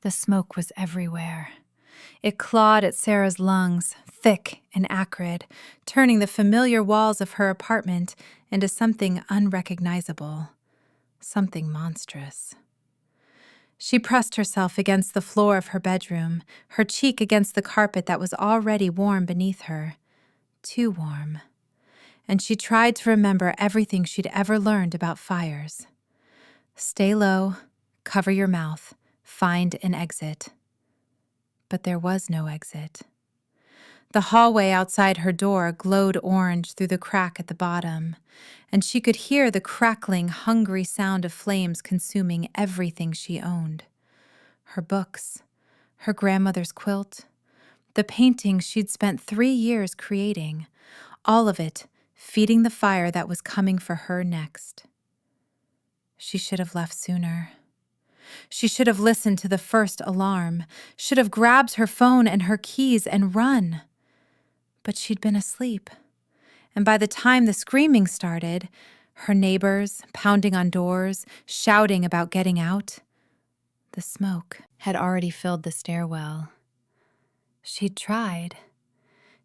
The smoke was everywhere. It clawed at Sarah's lungs, thick and acrid, turning the familiar walls of her apartment into something unrecognizable, something monstrous. She pressed herself against the floor of her bedroom, her cheek against the carpet that was already warm beneath her, too warm. And she tried to remember everything she'd ever learned about fires. Stay low, cover your mouth, find an exit. But there was no exit. The hallway outside her door glowed orange through the crack at the bottom, and she could hear the crackling, hungry sound of flames consuming everything she owned. Her books, her grandmother's quilt, the paintings she'd spent 3 years creating, all of it feeding the fire that was coming for her next. She should have left sooner. She should have listened to the first alarm, should have grabbed her phone and her keys and run. But she'd been asleep, and by the time the screaming started, her neighbors pounding on doors, shouting about getting out, the smoke had already filled the stairwell. She'd tried.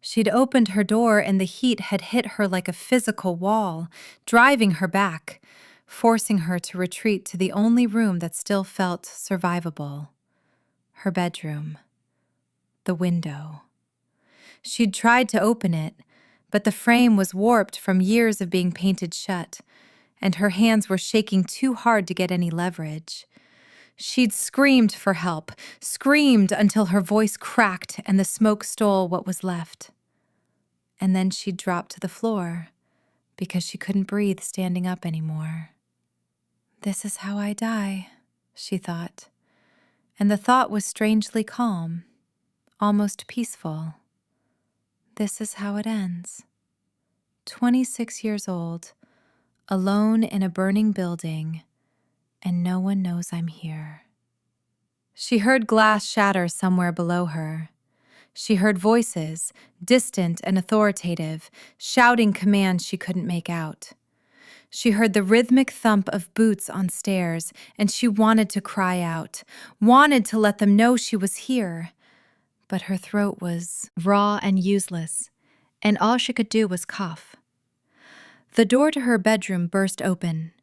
She'd opened her door and the heat had hit her like a physical wall, driving her back, forcing her to retreat to the only room that still felt survivable. Her bedroom. The window. She'd tried to open it, but the frame was warped from years of being painted shut, and her hands were shaking too hard to get any leverage. She'd screamed for help, screamed until her voice cracked and the smoke stole what was left. And then she'd dropped to the floor because she couldn't breathe standing up anymore. This is how I die, she thought. And the thought was strangely calm, almost peaceful. This is how it ends. 26 years old, alone in a burning building, and no one knows I'm here. She heard glass shatter somewhere below her. She heard voices, distant and authoritative, shouting commands she couldn't make out. She heard the rhythmic thump of boots on stairs, and she wanted to cry out, wanted to let them know she was here. But her throat was raw and useless, and all she could do was cough. The door to her bedroom burst open.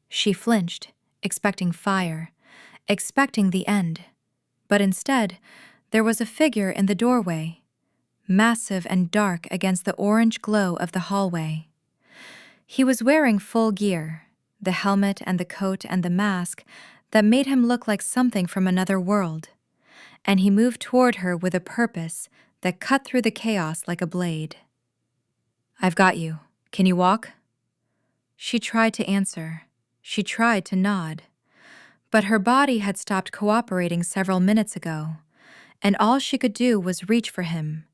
She flinched, expecting fire, expecting the end. But instead, there was a figure in the doorway, massive and dark against the orange glow of the hallway. He was wearing full gear, the helmet and the coat and the mask that made him look like something from another world. And he moved toward her with a purpose that cut through the chaos like a blade. "I've got you. Can you walk?" She tried to answer. She tried to nod. But her body had stopped cooperating several minutes ago, and all she could do was reach for him,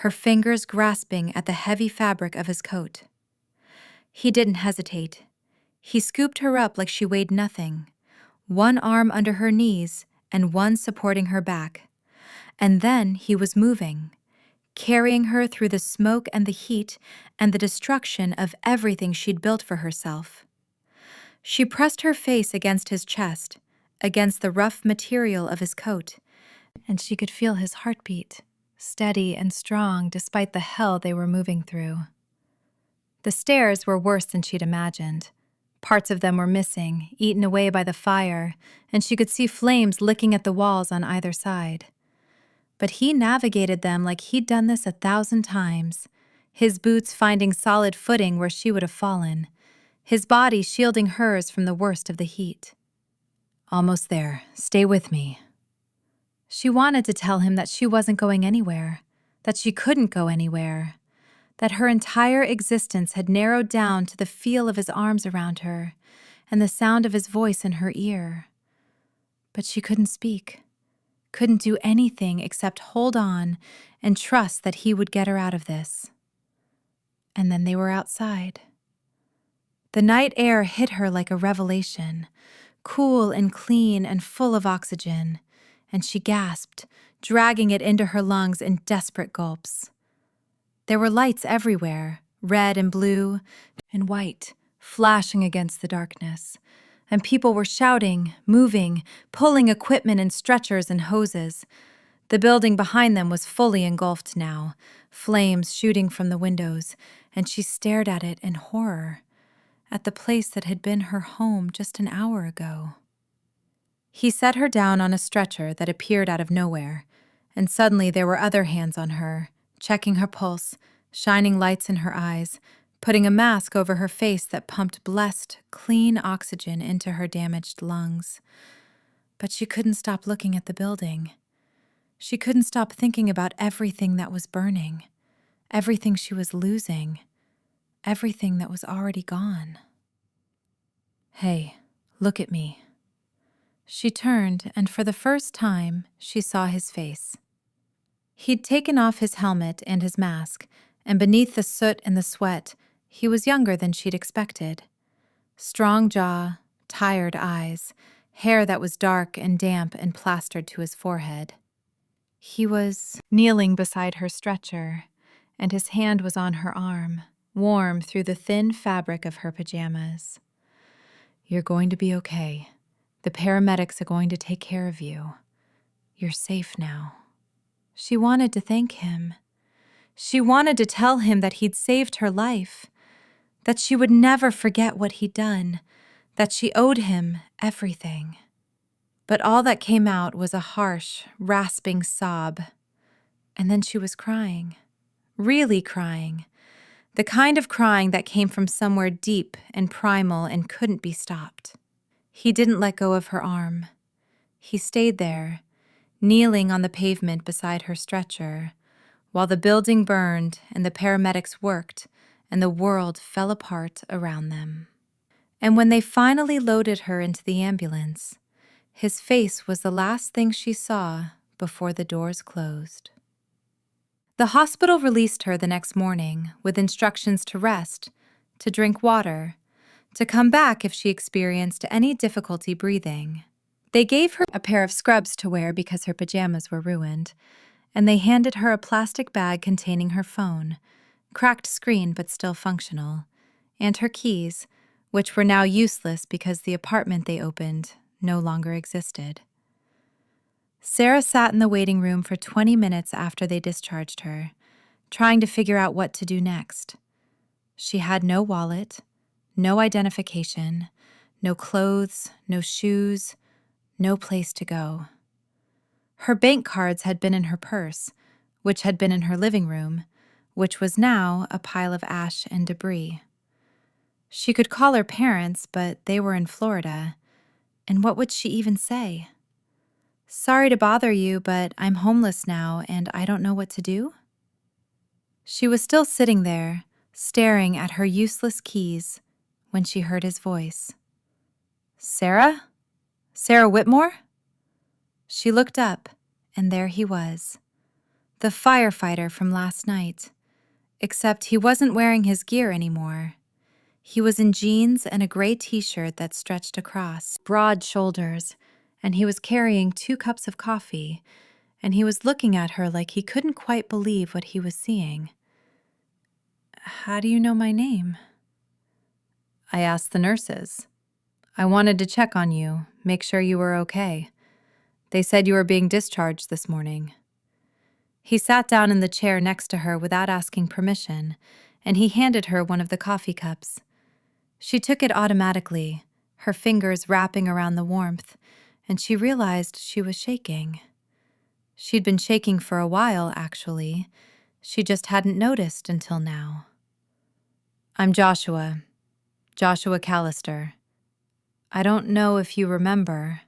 her fingers grasping at the heavy fabric of his coat. He didn't hesitate. He scooped her up like she weighed nothing, one arm under her knees and one supporting her back. And then he was moving, carrying her through the smoke and the heat and the destruction of everything she'd built for herself. She pressed her face against his chest, against the rough material of his coat, and she could feel his heartbeat, steady and strong despite the hell they were moving through. The stairs were worse than she'd imagined. Parts of them were missing, eaten away by the fire, and she could see flames licking at the walls on either side. But he navigated them like he'd done this 1,000 times, his boots finding solid footing where she would have fallen, his body shielding hers from the worst of the heat. "Almost there. Stay with me." She wanted to tell him that she wasn't going anywhere, that she couldn't go anywhere, that her entire existence had narrowed down to the feel of his arms around her and the sound of his voice in her ear. But she couldn't speak, couldn't do anything except hold on and trust that he would get her out of this. And then they were outside. The night air hit her like a revelation, cool and clean and full of oxygen, and she gasped, dragging it into her lungs in desperate gulps. There were lights everywhere, red and blue and white, flashing against the darkness, and people were shouting, moving, pulling equipment and stretchers and hoses. The building behind them was fully engulfed now, flames shooting from the windows, and she stared at it in horror, at the place that had been her home just an hour ago. He set her down on a stretcher that appeared out of nowhere, and suddenly there were other hands on her, checking her pulse, shining lights in her eyes, putting a mask over her face that pumped blessed, clean oxygen into her damaged lungs. But she couldn't stop looking at the building. She couldn't stop thinking about everything that was burning, everything she was losing, everything that was already gone. "Hey, look at me." She turned, and for the first time, she saw his face. He'd taken off his helmet and his mask, and beneath the soot and the sweat, he was younger than she'd expected. Strong jaw, tired eyes, hair that was dark and damp and plastered to his forehead. He was kneeling beside her stretcher, and his hand was on her arm, warm through the thin fabric of her pajamas. "You're going to be okay. The paramedics are going to take care of you. You're safe now." She wanted to thank him. She wanted to tell him that he'd saved her life, that she would never forget what he'd done, that she owed him everything. But all that came out was a harsh, rasping sob. And then she was crying, really crying, the kind of crying that came from somewhere deep and primal and couldn't be stopped. He didn't let go of her arm. He stayed there, kneeling on the pavement beside her stretcher, while the building burned and the paramedics worked and the world fell apart around them. And when they finally loaded her into the ambulance, his face was the last thing she saw before the doors closed. The hospital released her the next morning with instructions to rest, to drink water, to come back if she experienced any difficulty breathing. They gave her a pair of scrubs to wear because her pajamas were ruined, and they handed her a plastic bag containing her phone, cracked screen but still functional, and her keys, which were now useless because the apartment they opened no longer existed. Sarah sat in the waiting room for 20 minutes after they discharged her, trying to figure out what to do next. She had no wallet, no identification, no clothes, no shoes, no place to go. Her bank cards had been in her purse, which had been in her living room, which was now a pile of ash and debris. She could call her parents, but they were in Florida, and what would she even say? "Sorry to bother you, but I'm homeless now and I don't know what to do?" She was still sitting there, staring at her useless keys, when she heard his voice. "Sarah? Sarah Whitmore?" She looked up, and there he was, the firefighter from last night, except he wasn't wearing his gear anymore. He was in jeans and a gray t-shirt that stretched across broad shoulders, and he was carrying 2 cups of coffee, and he was looking at her like he couldn't quite believe what he was seeing. "How do you know my name?" "I asked the nurses. I wanted to check on you, make sure you were okay. They said you were being discharged this morning." He sat down in the chair next to her without asking permission, and he handed her one of the coffee cups. She took it automatically, her fingers wrapping around the warmth, and she realized she was shaking. She'd been shaking for a while, actually. She just hadn't noticed until now. "I'm Joshua Callister. I don't know if you remember."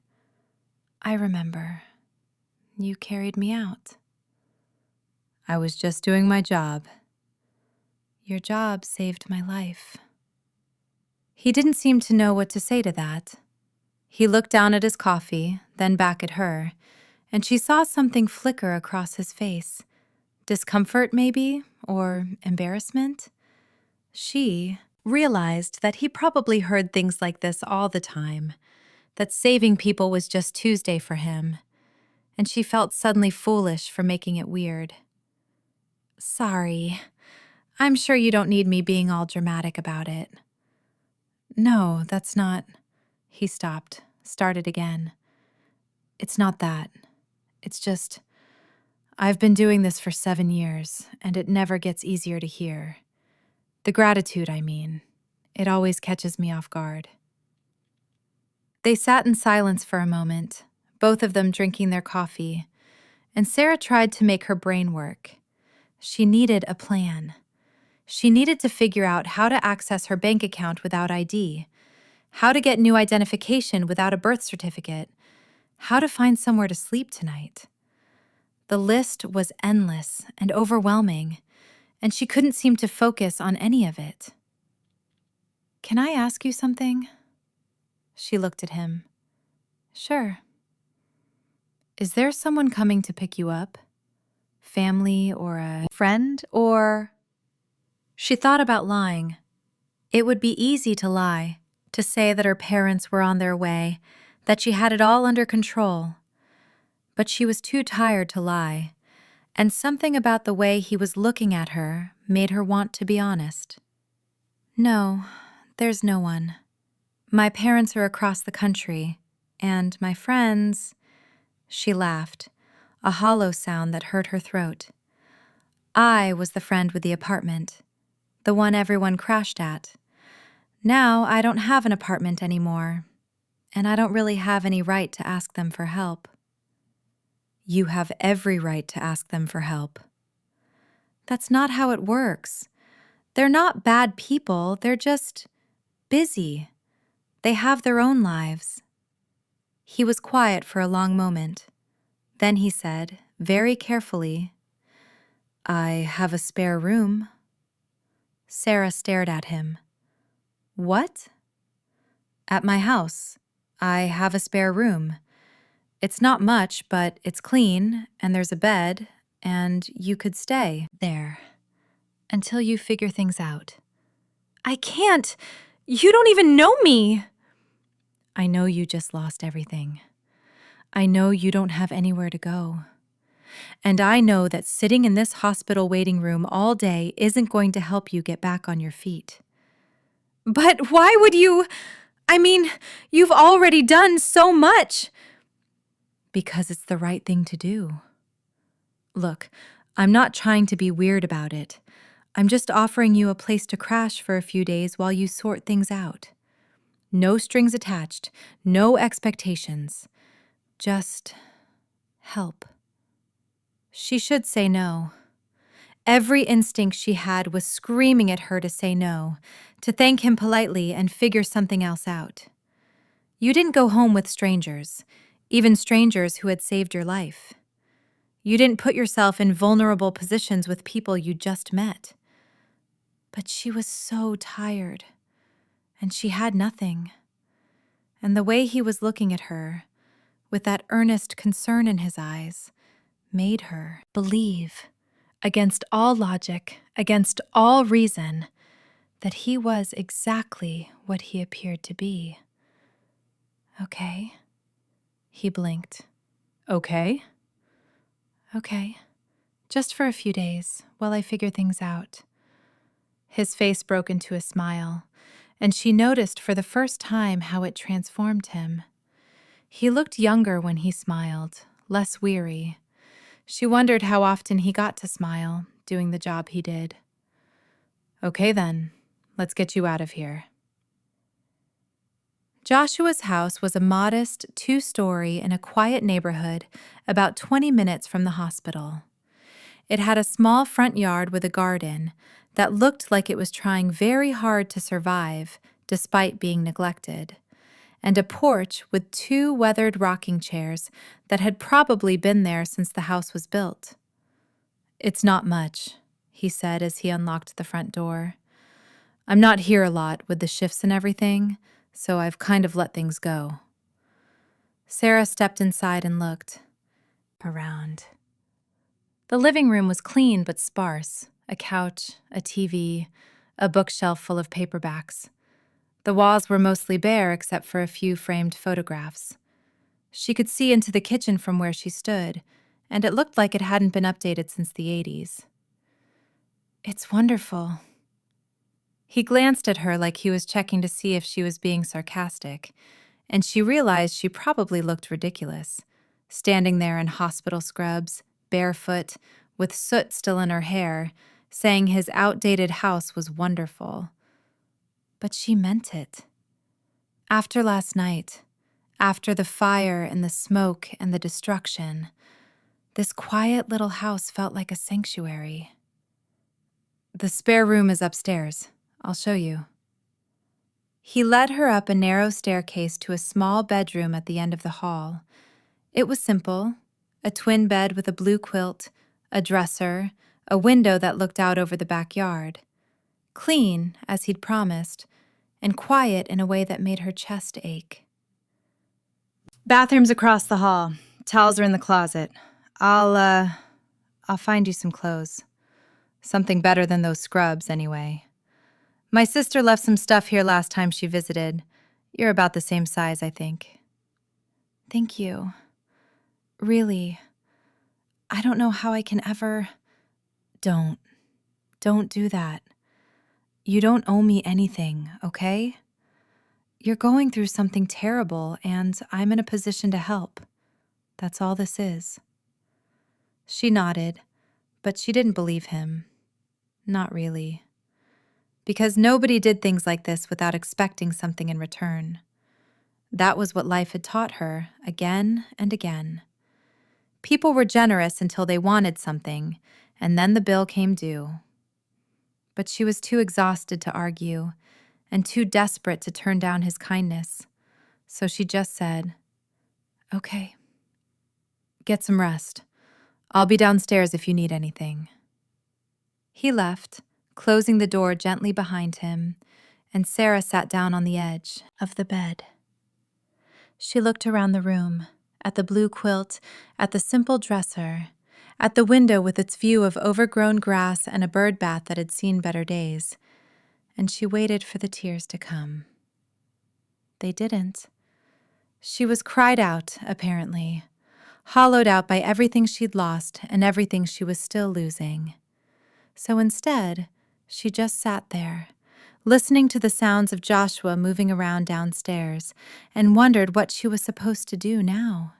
"I remember. You carried me out." "I was just doing my job." "Your job saved my life." He didn't seem to know what to say to that. He looked down at his coffee, then back at her, and she saw something flicker across his face. Discomfort, maybe, or embarrassment. She realized that he probably heard things like this all the time, that saving people was just Tuesday for him, and she felt suddenly foolish for making it weird. "Sorry. I'm sure you don't need me being all dramatic about it." "No, that's not..." He stopped, started again. It's not that. It's just, I've been doing this for 7 years, and it never gets easier to hear. The gratitude, I mean. It always catches me off guard. They sat in silence for a moment, both of them drinking their coffee, and Sarah tried to make her brain work. She needed a plan. She needed to figure out how to access her bank account without ID, how to get new identification without a birth certificate, how to find somewhere to sleep tonight. The list was endless and overwhelming, and she couldn't seem to focus on any of it. "Can I ask you something?" She looked at him. "Sure." "Is there someone coming to pick you up? Family or a friend or—" She thought about lying. It would be easy to lie, to say that her parents were on their way, that she had it all under control. But she was too tired to lie, and something about the way he was looking at her made her want to be honest. "No, there's no one. My parents are across the country, and my friends—" She laughed, a hollow sound that hurt her throat. "I was the friend with the apartment, the one everyone crashed at. Now I don't have an apartment anymore, and I don't really have any right to ask them for help." "You have every right to ask them for help." "That's not how it works. They're not bad people, they're just busy. They have their own lives." He was quiet for a long moment. Then he said, very carefully, "I have a spare room." Sarah stared at him. "What?" "At my house. I have a spare room. It's not much, but it's clean, and there's a bed, and you could stay there until you figure things out." "I can't! You don't even know me!" "I know you just lost everything. I know you don't have anywhere to go. And I know that sitting in this hospital waiting room all day isn't going to help you get back on your feet." "But why would you? I mean, you've already done so much." "Because it's the right thing to do. Look, I'm not trying to be weird about it. I'm just offering you a place to crash for a few days while you sort things out. No strings attached, no expectations. Just help." She should say no. Every instinct she had was screaming at her to say no, to thank him politely and figure something else out. You didn't go home with strangers, even strangers who had saved your life. You didn't put yourself in vulnerable positions with people you just met. But she was so tired, and she had nothing. And the way he was looking at her, with that earnest concern in his eyes, made her believe, against all logic, against all reason, that he was exactly what he appeared to be. "Okay." He blinked. "Okay?" "Okay. Just for a few days, while I figure things out." His face broke into a smile, and she noticed for the first time how it transformed him. He looked younger when he smiled, less weary. She wondered how often he got to smile, doing the job he did. "Okay then, let's get you out of here." Joshua's house was a modest 2-story in a quiet neighborhood about 20 minutes from the hospital. It had a small front yard with a garden that looked like it was trying very hard to survive despite being neglected, and a porch with 2 weathered rocking chairs that had probably been there since the house was built. "It's not much," he said as he unlocked the front door. "I'm not here a lot with the shifts and everything, so I've kind of let things go." Sarah stepped inside and looked around. The living room was clean but sparse. A couch, a TV, a bookshelf full of paperbacks. The walls were mostly bare except for a few framed photographs. She could see into the kitchen from where she stood, and it looked like it hadn't been updated since the 80s. "It's wonderful." He glanced at her like he was checking to see if she was being sarcastic, and she realized she probably looked ridiculous, standing there in hospital scrubs, barefoot, with soot still in her hair, saying his outdated house was wonderful. But she meant it. After last night, after the fire and the smoke and the destruction, this quiet little house felt like a sanctuary. The spare room is upstairs. I'll show you. He led her up a narrow staircase to a small bedroom at the end of the hall. It was simple, a twin bed with a blue quilt, a dresser, a window that looked out over the backyard. Clean, as he'd promised, and quiet in a way that made her chest ache. Bathroom's across the hall. Towels are in the closet. I'll find you some clothes. Something better than those scrubs, anyway. My sister left some stuff here last time she visited. You're about the same size, I think. Thank you. Really. I don't know how I can ever... Don't do that. You don't owe me anything, okay? You're going through something terrible, and I'm in a position to help. That's all this is. She nodded, but she didn't believe him. Not really. Because nobody did things like this without expecting something in return. That was what life had taught her, again and again. People were generous until they wanted something, and then the bill came due. But she was too exhausted to argue, and too desperate to turn down his kindness, so she just said, "Okay. Get some rest. I'll be downstairs if you need anything." He left, closing the door gently behind him, and Sarah sat down on the edge of the bed. She looked around the room, at the blue quilt, at the simple dresser, at the window with its view of overgrown grass and a bird bath that had seen better days, and she waited for the tears to come. They didn't. She was cried out, apparently, hollowed out by everything she'd lost and everything she was still losing. So instead, she just sat there, listening to the sounds of Joshua moving around downstairs, and wondered what she was supposed to do now.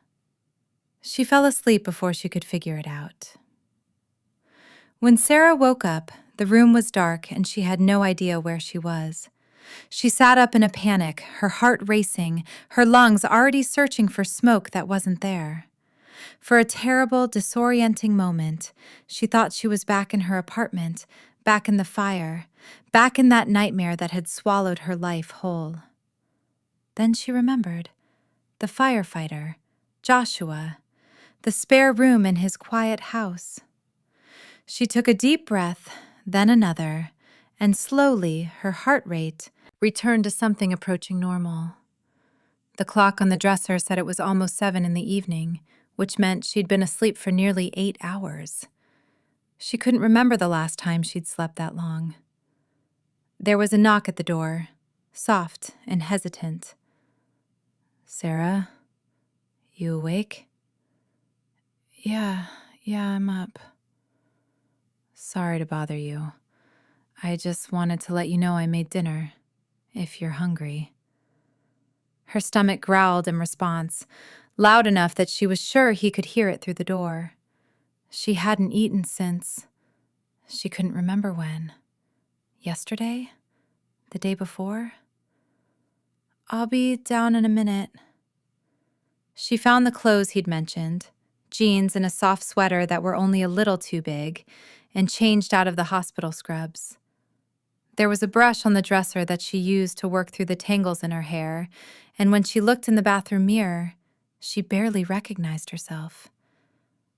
She fell asleep before she could figure it out. When Sarah woke up, the room was dark and she had no idea where she was. She sat up in a panic, her heart racing, her lungs already searching for smoke that wasn't there. For a terrible, disorienting moment, she thought she was back in her apartment, back in the fire, back in that nightmare that had swallowed her life whole. Then she remembered. The firefighter, Joshua, the spare room in his quiet house. She took a deep breath, then another, and slowly her heart rate returned to something approaching normal. The clock on the dresser said it was almost 7 in the evening, which meant she'd been asleep for nearly 8 hours. She couldn't remember the last time she'd slept that long. There was a knock at the door, soft and hesitant. "Sarah, you awake?" Yeah, I'm up. Sorry to bother you. I just wanted to let you know I made dinner, if you're hungry." Her stomach growled in response, loud enough that she was sure he could hear it through the door. She hadn't eaten since... She couldn't remember when. Yesterday? The day before? "I'll be down in a minute." She found the clothes he'd mentioned, jeans and a soft sweater that were only a little too big, and changed out of the hospital scrubs. There was a brush on the dresser that she used to work through the tangles in her hair, and when she looked in the bathroom mirror, she barely recognized herself.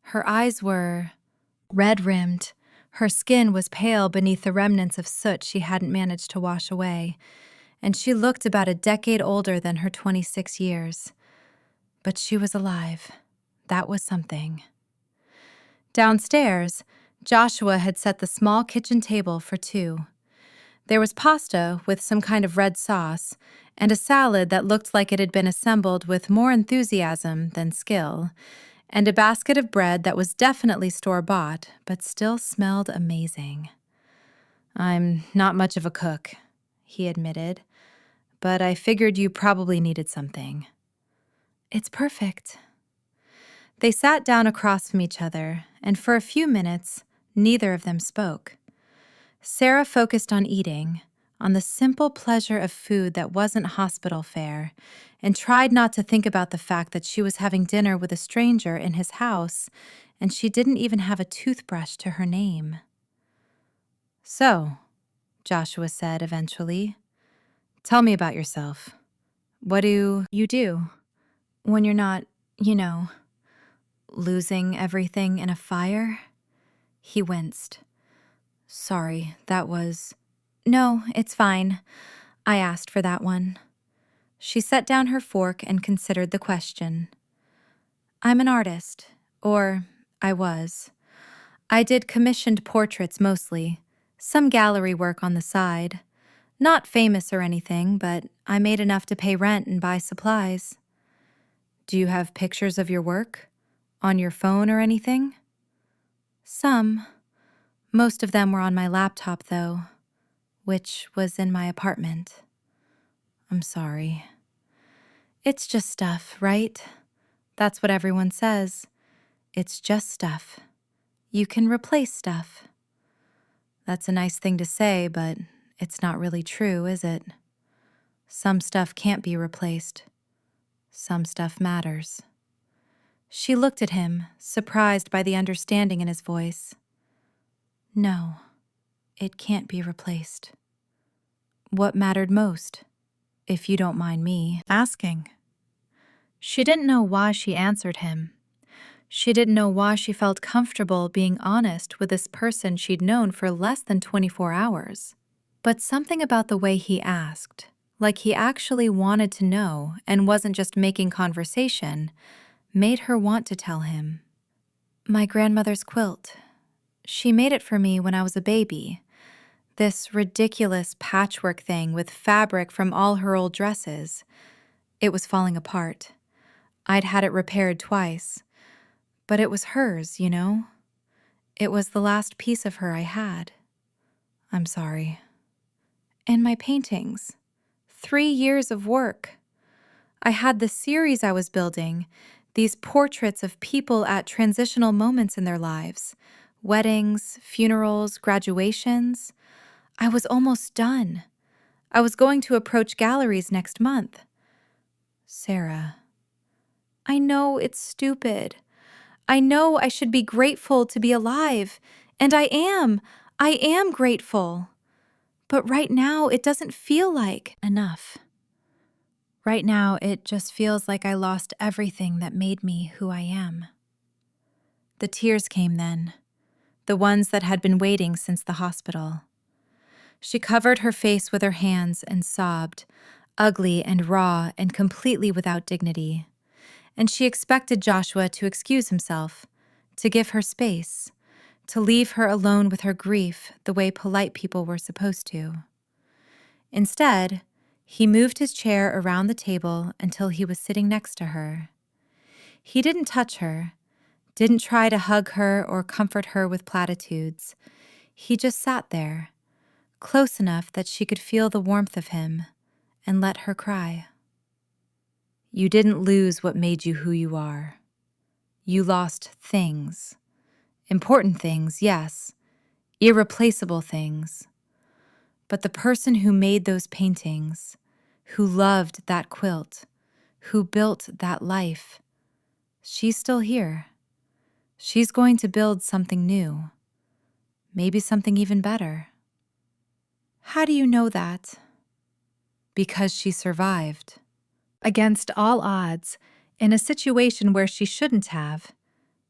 Her eyes were red-rimmed. Her skin was pale beneath the remnants of soot she hadn't managed to wash away, and she looked about a decade older than her 26 years. But she was alive. That was something. Downstairs, Joshua had set the small kitchen table for 2. There was pasta with some kind of red sauce, and a salad that looked like it had been assembled with more enthusiasm than skill, and a basket of bread that was definitely store-bought, but still smelled amazing. "I'm not much of a cook," he admitted, "but I figured you probably needed something." It's perfect. They sat down across from each other, and for a few minutes, neither of them spoke. Sarah focused on eating, on the simple pleasure of food that wasn't hospital fare, and tried not to think about the fact that she was having dinner with a stranger in his house, and she didn't even have a toothbrush to her name. "So," Joshua said eventually, "tell me about yourself. What do you do when you're not, losing everything in a fire?" He winced. "Sorry, that was—" "No, it's fine. I asked for that one." She set down her fork and considered the question. "I'm an artist. Or I was. I did commissioned portraits mostly. Some gallery work on the side. Not famous or anything, but I made enough to pay rent and buy supplies." "Do you have pictures of your work? On your phone or anything?" "Some. Most of them were on my laptop, though, which was in my apartment." "I'm sorry." "It's just stuff, right? That's what everyone says. It's just stuff. You can replace stuff." "That's a nice thing to say, but it's not really true, is it? Some stuff can't be replaced. Some stuff matters." She looked at him, surprised by the understanding in his voice. "No, it can't be replaced." "What mattered most, if you don't mind me asking?" She didn't know why she answered him. She didn't know why she felt comfortable being honest with this person she'd known for less than 24 hours. But something about the way he asked, like he actually wanted to know and wasn't just making conversation, made her want to tell him. "My grandmother's quilt. She made it for me when I was a baby. This ridiculous patchwork thing with fabric from all her old dresses. It was falling apart. I'd had it repaired twice. But it was hers, you know? It was the last piece of her I had. I'm sorry." "And my paintings. 3 years of work. I had the series I was building, these portraits of people at transitional moments in their lives. Weddings, funerals, graduations. I was almost done. I was going to approach galleries next month." "Sarah." "I know it's stupid. I know I should be grateful to be alive, and I am. I am grateful. But right now, it doesn't feel like enough. Right now, it just feels like I lost everything that made me who I am." The tears came then, the ones that had been waiting since the hospital. She covered her face with her hands and sobbed, ugly and raw and completely without dignity. And she expected Joshua to excuse himself, to give her space, to leave her alone with her grief the way polite people were supposed to. Instead, he moved his chair around the table until he was sitting next to her. He didn't touch her, didn't try to hug her or comfort her with platitudes. He just sat there, close enough that she could feel the warmth of him, and let her cry. "You didn't lose what made you who you are. You lost things. Important things, yes. Irreplaceable things. But the person who made those paintings, who loved that quilt, who built that life, she's still here. She's going to build something new. Maybe something even better." "How do you know that?" "Because she survived. Against all odds, in a situation where she shouldn't have,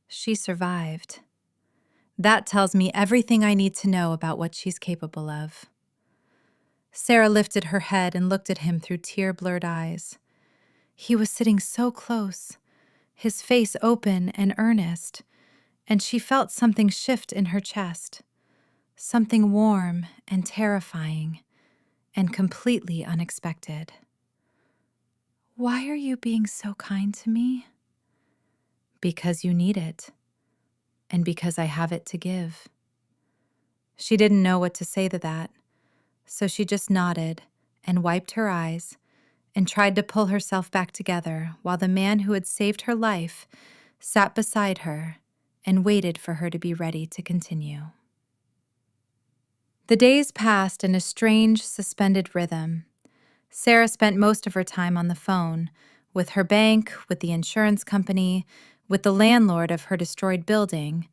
she survived. That tells me everything I need to know about what she's capable of." Sarah lifted her head and looked at him through tear-blurred eyes. He was sitting so close, his face open and earnest, and she felt something shift in her chest, something warm and terrifying and completely unexpected. "Why are you being so kind to me?" "Because you need it, and because I have it to give." She didn't know what to say to that, so she just nodded and wiped her eyes and tried to pull herself back together while the man who had saved her life sat beside her and waited for her to be ready to continue. The days passed in a strange, suspended rhythm. Sarah spent most of her time on the phone, with her bank, with the insurance company, with the landlord of her destroyed building,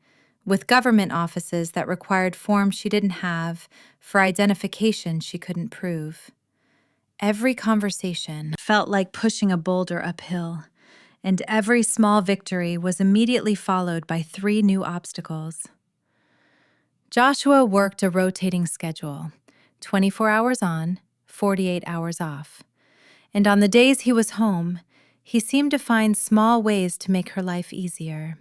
with government offices that required forms she didn't have for identification she couldn't prove. Every conversation felt like pushing a boulder uphill, and every small victory was immediately followed by 3 new obstacles. Joshua worked a rotating schedule, 24 hours on, 48 hours off. And on the days he was home, he seemed to find small ways to make her life easier.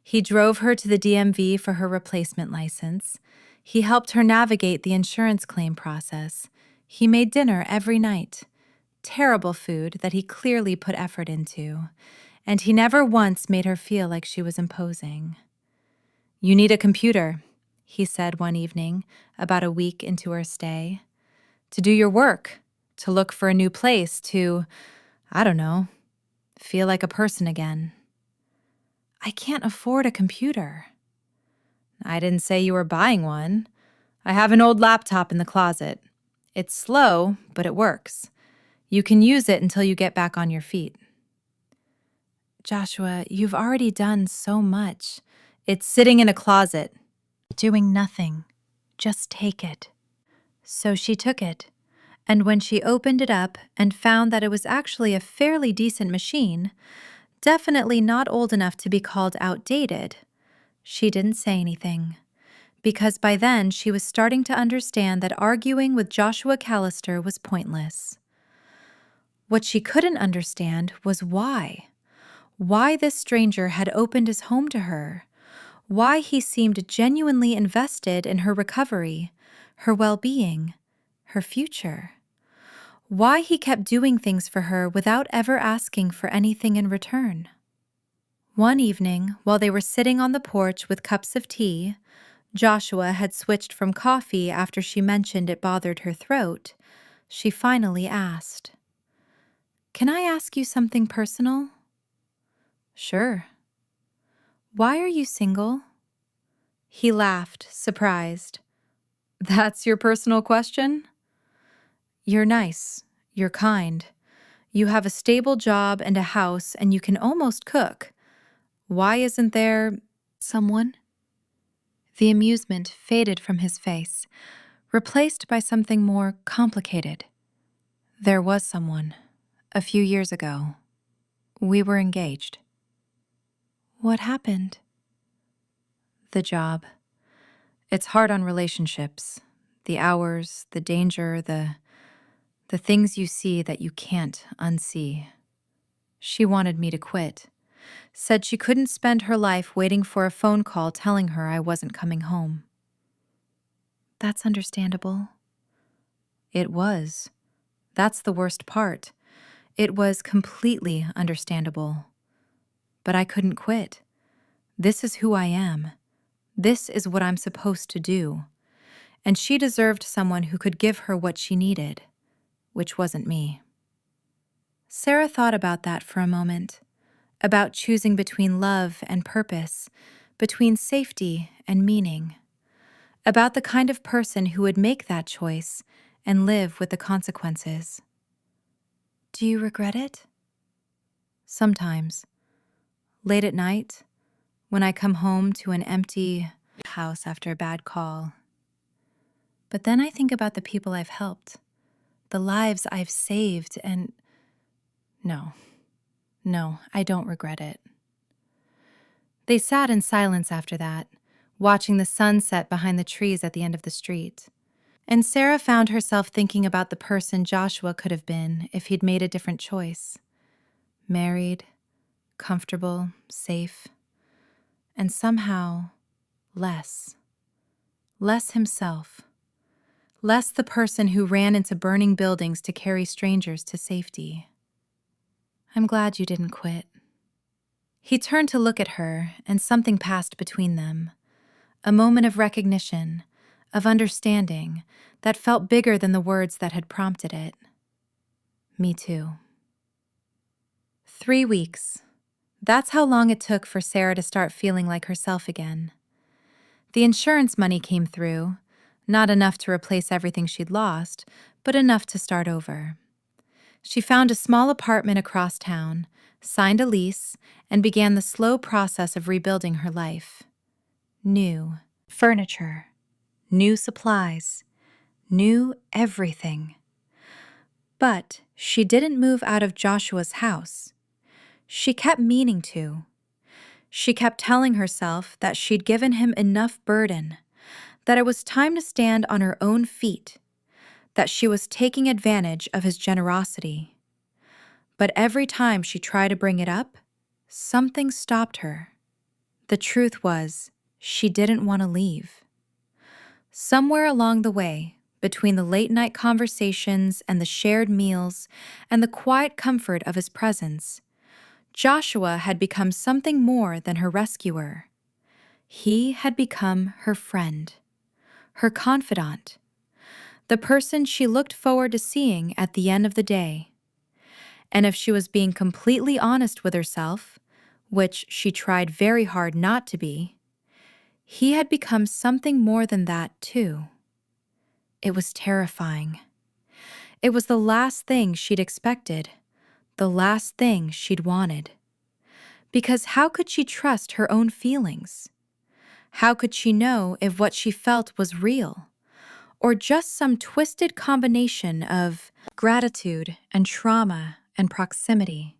He drove her to the DMV for her replacement license. He helped her navigate the insurance claim process. He made dinner every night, terrible food that he clearly put effort into, and he never once made her feel like she was imposing. "You need a computer," he said one evening, about a week into her stay, "to do your work, to look for a new place, to, I don't know, feel like a person again." "I can't afford a computer." "I didn't say you were buying one. I have an old laptop in the closet. It's slow, but it works. You can use it until you get back on your feet." "Joshua, you've already done so much." "It's sitting in a closet." "Doing nothing. Just take it." So she took it, and when she opened it up and found that it was actually a fairly decent machine, definitely not old enough to be called outdated, she didn't say anything, because by then she was starting to understand that arguing with Joshua Callister was pointless. What she couldn't understand was why. Why this stranger had opened his home to her. Why he seemed genuinely invested in her recovery, her well-being, her future. Why he kept doing things for her without ever asking for anything in return. One evening, while they were sitting on the porch with cups of tea, Joshua had switched from coffee after she mentioned it bothered her throat. She finally asked, "Can I ask you something personal?" "Sure." "Why are you single?" He laughed, surprised. "That's your personal question?" "You're nice. You're kind. You have a stable job and a house, and you can almost cook. Why isn't there someone?" The amusement faded from his face, replaced by something more complicated. "There was someone. A few years ago. We were engaged." "What happened?" "The job. It's hard on relationships. The hours, the danger, the things you see that you can't unsee. She wanted me to quit. Said she couldn't spend her life waiting for a phone call telling her I wasn't coming home." "That's understandable." It was. That's the worst part. It was completely understandable. But I couldn't quit. This is who I am. This is what I'm supposed to do. And she deserved someone who could give her what she needed, which wasn't me. Sarah thought about that for a moment, about choosing between love and purpose, between safety and meaning, about the kind of person who would make that choice and live with the consequences. "Do you regret it?" "Sometimes. Late at night, when I come home to an empty house after a bad call. But then I think about the people I've helped, the lives I've saved, and no, I don't regret it." They sat in silence after that, watching the sun set behind the trees at the end of the street. And Sarah found herself thinking about the person Joshua could have been if he'd made a different choice. Married, comfortable, safe, and somehow less. Less himself. Less the person who ran into burning buildings to carry strangers to safety. "I'm glad you didn't quit." He turned to look at her, and something passed between them. A moment of recognition, of understanding, that felt bigger than the words that had prompted it. Me too. 3 weeks. That's how long it took for Sarah to start feeling like herself again. The insurance money came through, not enough to replace everything she'd lost, but enough to start over. She found a small apartment across town, signed a lease, and began the slow process of rebuilding her life. New furniture, new supplies, new everything. But she didn't move out of Joshua's house. She kept meaning to. She kept telling herself that she'd given him enough burden, that it was time to stand on her own feet, that she was taking advantage of his generosity. But every time she tried to bring it up, something stopped her. The truth was, she didn't want to leave. Somewhere along the way, between the late-night conversations and the shared meals and the quiet comfort of his presence, Joshua had become something more than her rescuer. He had become her friend, her confidant, the person she looked forward to seeing at the end of the day. And if she was being completely honest with herself, which she tried very hard not to be, he had become something more than that too. It was terrifying. It was the last thing she'd expected, the last thing she'd wanted. Because how could she trust her own feelings? How could she know if what she felt was real, or just some twisted combination of gratitude and trauma and proximity?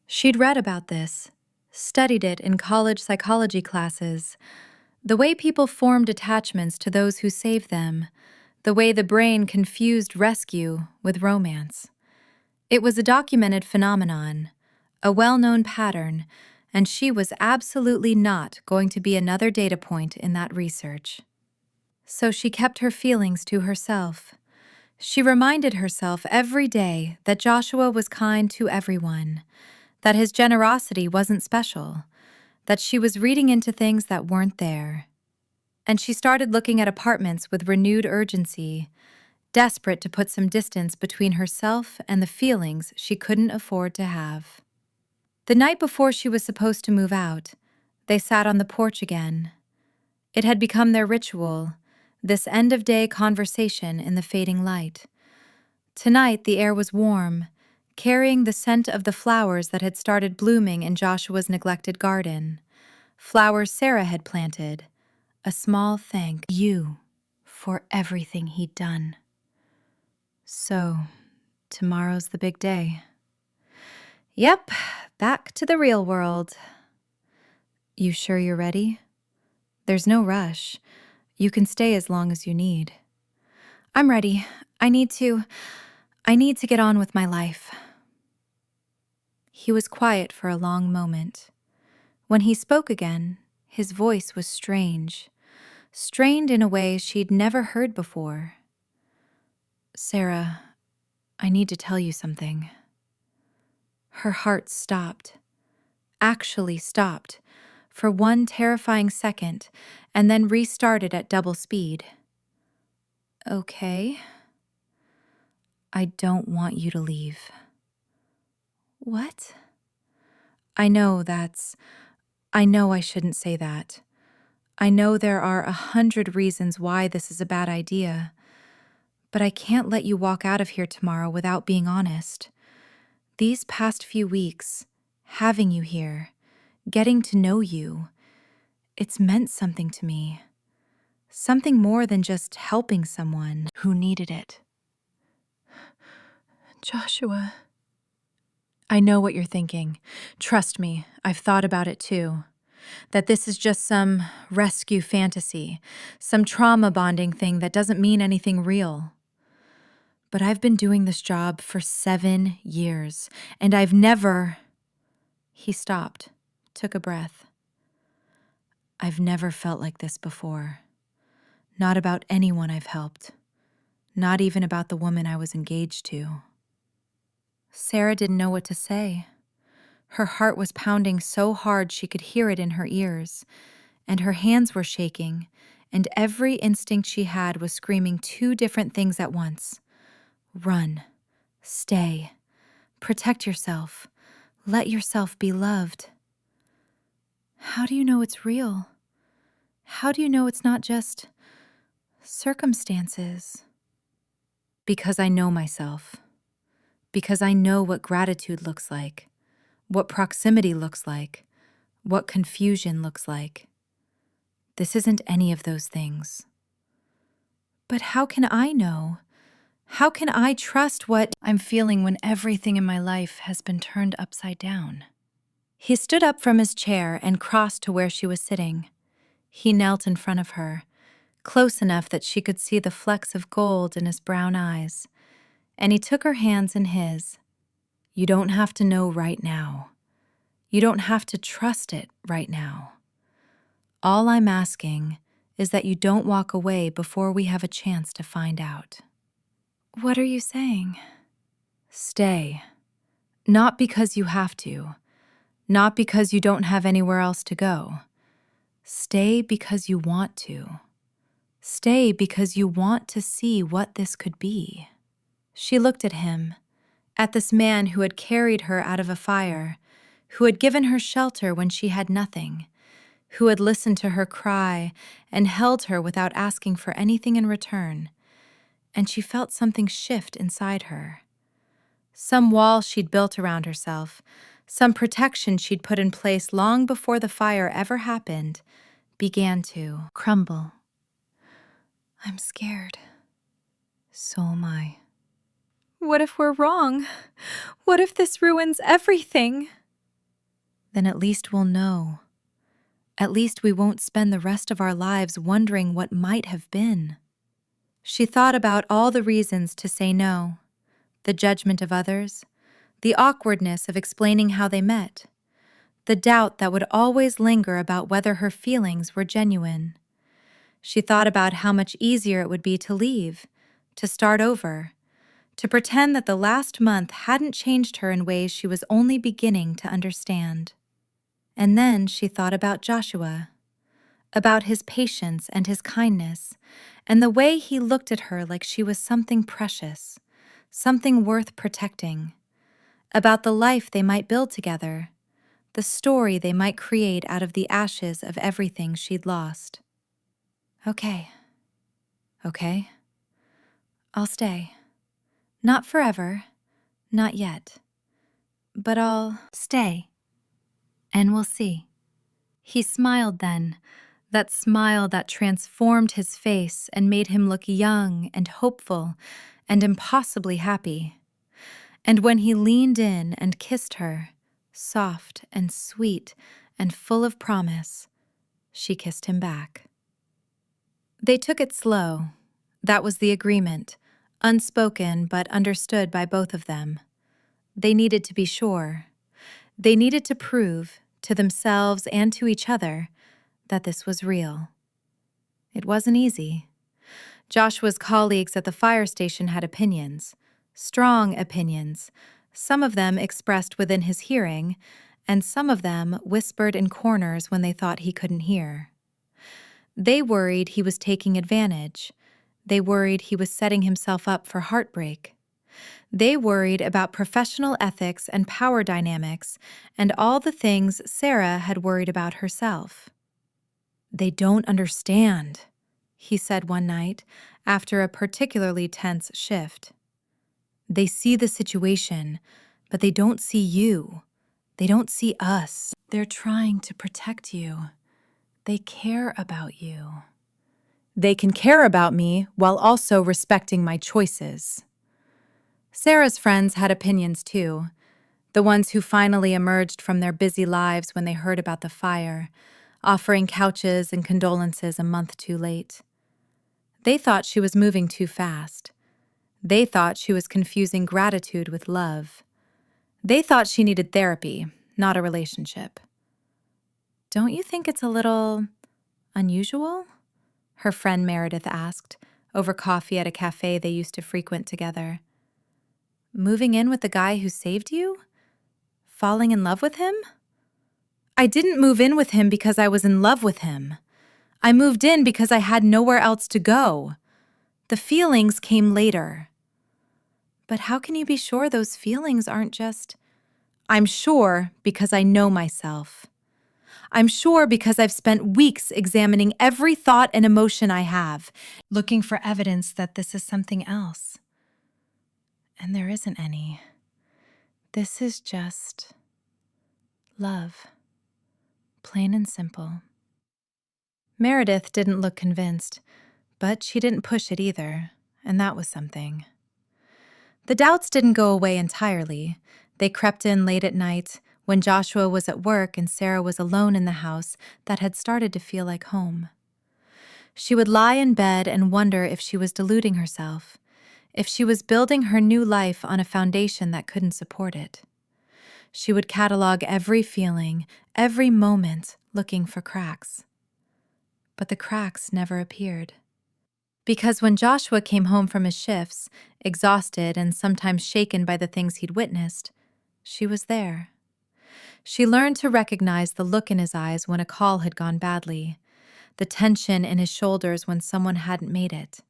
She'd read about this, studied it in college psychology classes, the way people formed attachments to those who saved them, the way the brain confused rescue with romance. It was a documented phenomenon, a well-known pattern, and she was absolutely not going to be another data point in that research. So she kept her feelings to herself. She reminded herself every day that Joshua was kind to everyone, that his generosity wasn't special, that she was reading into things that weren't there. And she started looking at apartments with renewed urgency, desperate to put some distance between herself and the feelings she couldn't afford to have. The night before she was supposed to move out, they sat on the porch again. It had become their ritual, this end-of-day conversation in the fading light. Tonight the air was warm, carrying the scent of the flowers that had started blooming in Joshua's neglected garden, flowers Sarah had planted, a small thank you for everything he'd done. So, tomorrow's the big day. Yep, back to the real world. You sure you're ready? There's no rush. You can stay as long as you need. I'm ready. I need to get on with my life. He was quiet for a long moment. When he spoke again, his voice was strange, strained in a way she'd never heard before. Sarah, I need to tell you something. Her heart stopped, actually stopped, for one terrifying second, and then restarted at double speed. Okay. I don't want you to leave. What? I know I shouldn't say that. I know there are 100 reasons why this is a bad idea, but I can't let you walk out of here tomorrow without being honest. These past few weeks, having you here, getting to know you, it's meant something to me. Something more than just helping someone who needed it. Joshua. I know what you're thinking. Trust me, I've thought about it too. That this is just some rescue fantasy, some trauma bonding thing that doesn't mean anything real. But I've been doing this job for 7 years, and I've never... He stopped, took a breath. I've never felt like this before. Not about anyone I've helped. Not even about the woman I was engaged to. Sarah didn't know what to say. Her heart was pounding so hard she could hear it in her ears, and her hands were shaking, and every instinct she had was screaming 2 different things at once. Run. Stay. Protect yourself. Let yourself be loved. How do you know it's real? How do you know it's not just circumstances? Because I know myself. Because I know what gratitude looks like, what proximity looks like, what confusion looks like. This isn't any of those things. But how can I know? How can I trust what I'm feeling when everything in my life has been turned upside down? He stood up from his chair and crossed to where she was sitting. He knelt in front of her, close enough that she could see the flecks of gold in his brown eyes, and he took her hands in his. You don't have to know right now. You don't have to trust it right now. All I'm asking is that you don't walk away before we have a chance to find out. What are you saying? Stay. Not because you have to. Not because you don't have anywhere else to go. Stay because you want to. Stay because you want to see what this could be. She looked at him, at this man who had carried her out of a fire, who had given her shelter when she had nothing, who had listened to her cry and held her without asking for anything in return, and she felt something shift inside her. Some wall she'd built around herself, some protection she'd put in place long before the fire ever happened, began to crumble. I'm scared. So am I. What if we're wrong? What if this ruins everything? Then at least we'll know. At least we won't spend the rest of our lives wondering what might have been. She thought about all the reasons to say no, the judgment of others, the awkwardness of explaining how they met, the doubt that would always linger about whether her feelings were genuine. She thought about how much easier it would be to leave, to start over, to pretend that the last month hadn't changed her in ways she was only beginning to understand. And then she thought about Joshua, about his patience and his kindness, and the way he looked at her like she was something precious, something worth protecting, about the life they might build together, the story they might create out of the ashes of everything she'd lost. Okay, I'll stay. Not forever, not yet, but I'll stay, and we'll see. He smiled then, that smile that transformed his face and made him look young and hopeful and impossibly happy. And when he leaned in and kissed her, soft and sweet and full of promise, she kissed him back. They took it slow. That was the agreement, unspoken but understood by both of them. They needed to be sure. They needed to prove, to themselves and to each other, that this was real. It wasn't easy. Joshua's colleagues at the fire station had opinions, strong opinions, some of them expressed within his hearing, and some of them whispered in corners when they thought he couldn't hear. They worried he was taking advantage. They worried he was setting himself up for heartbreak. They worried about professional ethics and power dynamics and all the things Sarah had worried about herself. They don't understand, he said one night after a particularly tense shift. They see the situation, but they don't see you. They don't see us. They're trying to protect you. They care about you. They can care about me while also respecting my choices. Sarah's friends had opinions too, the ones who finally emerged from their busy lives when they heard about the fire, offering couches and condolences a month too late. They thought she was moving too fast. They thought she was confusing gratitude with love. They thought she needed therapy, not a relationship. Don't you think it's a little unusual? Her friend Meredith asked, over coffee at a cafe they used to frequent together. Moving in with the guy who saved you? Falling in love with him? I didn't move in with him because I was in love with him. I moved in because I had nowhere else to go. The feelings came later. But how can you be sure those feelings aren't just... I'm sure because I know myself. I'm sure because I've spent weeks examining every thought and emotion I have, looking for evidence that this is something else. And there isn't any. This is just love. Plain and simple. Meredith didn't look convinced, but she didn't push it either, and that was something. The doubts didn't go away entirely. They crept in late at night, when Joshua was at work and Sarah was alone in the house that had started to feel like home. She would lie in bed and wonder if she was deluding herself, if she was building her new life on a foundation that couldn't support it. She would catalog every feeling, every moment, looking for cracks. But the cracks never appeared. Because when Joshua came home from his shifts, exhausted and sometimes shaken by the things he'd witnessed, she was there. She learned to recognize the look in his eyes when a call had gone badly, the tension in his shoulders when someone hadn't made it.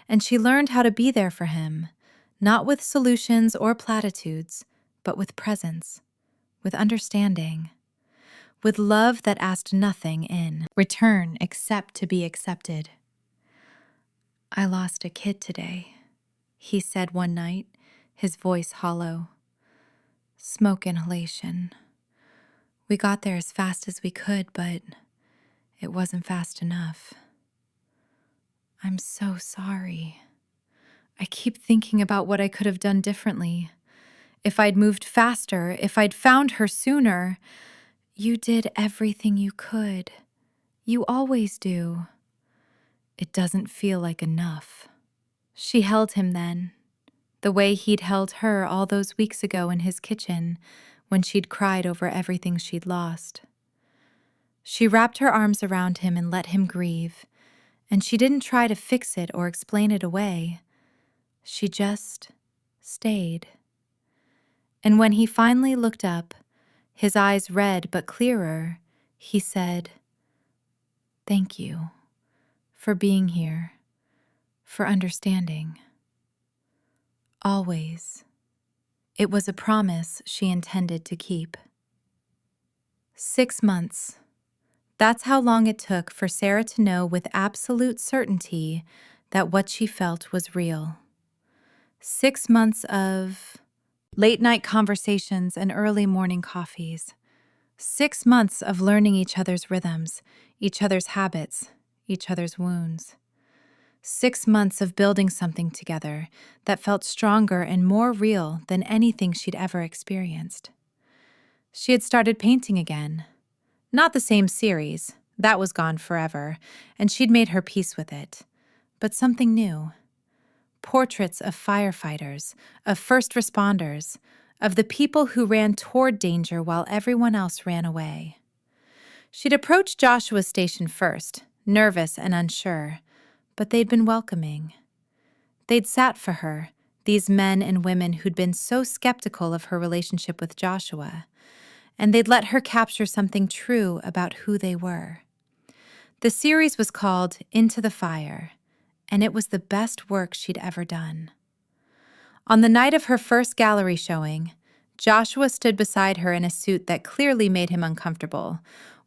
And she learned how to be there for him, not with solutions or platitudes, but with presence, with understanding, with love that asked nothing in return except to be accepted. I lost a kid today, he said one night, his voice hollow. Smoke inhalation. We got there as fast as we could, but it wasn't fast enough. I'm so sorry. I keep thinking about what I could have done differently. If I'd moved faster, if I'd found her sooner. You did everything you could. You always do. It doesn't feel like enough. She held him then, the way he'd held her all those weeks ago in his kitchen when she'd cried over everything she'd lost. She wrapped her arms around him and let him grieve, and she didn't try to fix it or explain it away. She just stayed. And when he finally looked up, his eyes red but clearer, he said, "Thank you for being here, for understanding. Always." It was a promise she intended to keep. 6 months. That's how long it took for Sarah to know with absolute certainty that what she felt was real. 6 months of late-night conversations and early morning coffees. 6 months of learning each other's rhythms, each other's habits, each other's wounds. 6 months of building something together that felt stronger and more real than anything she'd ever experienced. She had started painting again. Not the same series, that was gone forever, and she'd made her peace with it. But something new. Portraits of firefighters, of first responders, of the people who ran toward danger while everyone else ran away. She'd approached Joshua's station first, nervous and unsure, but they'd been welcoming. They'd sat for her, these men and women who'd been so skeptical of her relationship with Joshua, and they'd let her capture something true about who they were. The series was called Into the Fire, and it was the best work she'd ever done. On the night of her first gallery showing, Joshua stood beside her in a suit that clearly made him uncomfortable,